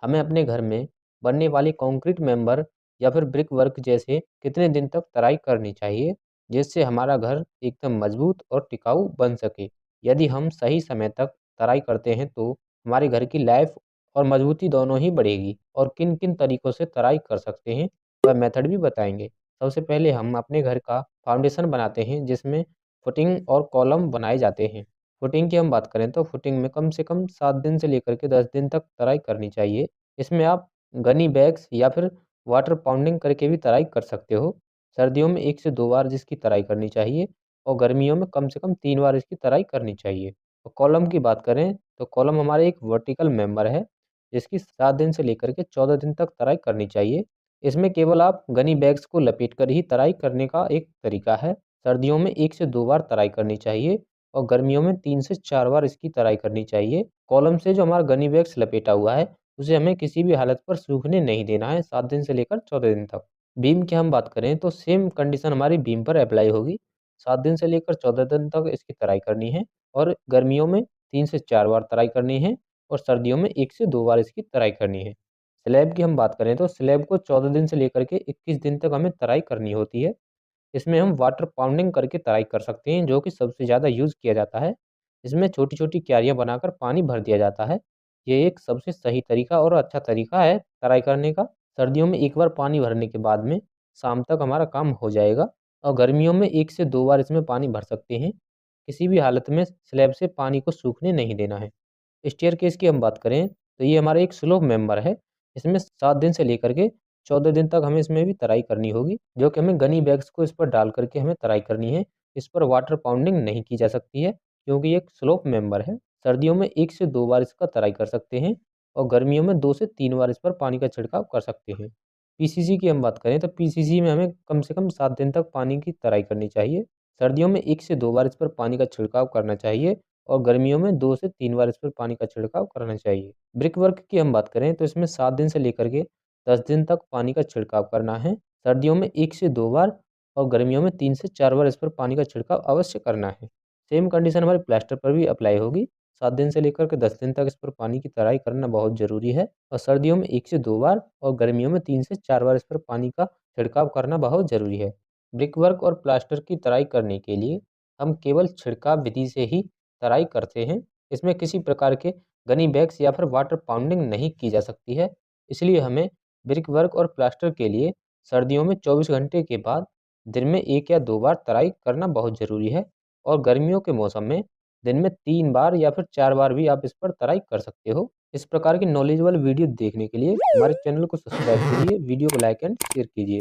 हमें अपने घर में बनने वाली कंक्रीट मेंबर या फिर ब्रिक वर्क जैसे कितने दिन तक तराई करनी चाहिए, जिससे हमारा घर एकदम मजबूत और टिकाऊ बन सके। यदि हम सही समय तक तराई करते हैं तो हमारे घर की लाइफ और मजबूती दोनों ही बढ़ेगी। और किन किन तरीकों से तराई कर सकते हैं वह मेथड भी बताएंगे। सबसे पहले हम अपने घर का फाउंडेशन बनाते हैं, जिसमें फुटिंग और कॉलम बनाए जाते हैं। फुटिंग की हम बात करें तो फुटिंग में कम से कम 7 दिन से लेकर के 10 दिन तक तराई करनी चाहिए। इसमें आप गनी बैग्स या फिर वाटर पाउंडिंग करके भी तराई कर सकते हो। सर्दियों में 1 से 2 बार जिसकी तराई करनी चाहिए और गर्मियों में कम से कम 3 बार इसकी तराई करनी चाहिए। और कॉलम की बात करें तो कॉलम हमारे एक वर्टिकल मेंबर है, जिसकी 7 दिन से लेकर के 14 दिन तक तराई करनी चाहिए। इसमें केवल आप गनी बैग्स को लपेट कर ही तराई करने का एक तरीका है। सर्दियों में 1 से 2 बार तराई करनी चाहिए और गर्मियों में 3 से 4 बार इसकी तराई करनी चाहिए। कॉलम से जो हमारा गनी बैग्स लपेटा हुआ है, उसे हमें किसी भी हालत पर सूखने नहीं देना है 7 दिन से लेकर 14 दिन तक। बीम की हम बात करें तो सेम कंडीशन हमारी बीम पर अप्लाई होगी। 7 दिन से लेकर 14 दिन तक इसकी तराई करनी है और गर्मियों में 3 से 4 बार तराई करनी है और सर्दियों में 1 से 2 बार इसकी तराई करनी है। स्लैब की हम बात करें तो स्लैब को 14 दिन से लेकर के 21 दिन तक हमें तराई करनी होती है। इसमें हम वाटर पाउंडिंग करके तराई कर सकते हैं, जो कि सबसे ज़्यादा यूज़ किया जाता है। इसमें छोटी-छोटी क्यारियाँ बनाकर पानी भर दिया जाता है। ये एक सबसे सही तरीका और अच्छा तरीका है तराई करने का। सर्दियों में एक बार पानी भरने के बाद में शाम तक हमारा काम हो जाएगा और गर्मियों में 1 से 2 बार इसमें पानी भर सकते हैं। किसी भी हालत में स्लैब से पानी को सूखने नहीं देना है। स्टेयरकेस की हम बात करें तो ये हमारा एक स्लोप मेंबर है। इसमें 7 दिन से लेकर के 14 दिन तक हमें इसमें भी तराई करनी होगी, जो कि हमें गनी बैग्स को इस पर डाल करके हमें तराई करनी है। इस पर वाटर पाउंडिंग नहीं की जा सकती है, क्योंकि ये एक स्लोप मेंबर है। सर्दियों में 1 से 2 बार इसका तराई कर सकते हैं और गर्मियों में 2 से 3 बार इस पर पानी का छिड़काव कर सकते हैं। पीसीसी की हम बात करें तो पीसीसी में हमें कम से कम 7 दिन तक पानी की तराई करनी चाहिए। सर्दियों में 1 से 2 बार इस पर पानी का छिड़काव करना चाहिए और गर्मियों में 2 से 3 बार इस पर पानी का छिड़काव करना चाहिए। ब्रिक वर्क की हम बात करें तो इसमें 7 दिन से लेकर के 10 दिन तक पानी का छिड़काव करना है। सर्दियों में 1 से 2 बार और गर्मियों में 3 से 4 बार इस पर पानी का छिड़काव अवश्य करना है। सेम कंडीशन हमारे प्लास्टर पर भी अप्लाई होगी। 7 दिन से लेकर के 10 दिन तक इस पर पानी की तराई करना बहुत ज़रूरी है और सर्दियों में 1 से 2 बार और गर्मियों में 3 से 4 बार इस पर पानी का छिड़काव करना बहुत ज़रूरी है। ब्रिक वर्क और प्लास्टर की तराई करने के लिए हम केवल छिड़काव विधि से ही तराई करते हैं। इसमें किसी प्रकार के गनी बैग्स या फिर वाटर पाउंडिंग नहीं की जा सकती है। इसलिए हमें ब्रिक वर्क और प्लास्टर के लिए सर्दियों में 24 घंटे के बाद दिन में 1 या 2 बार तराई करना बहुत ज़रूरी है और गर्मियों के मौसम में दिन में 3 बार या फिर 4 बार भी आप इस पर तराई कर सकते हो। इस प्रकार की नॉलेजेबल वीडियो देखने के लिए हमारे चैनल को सब्सक्राइब कीजिए, वीडियो को लाइक एंड शेयर कीजिए।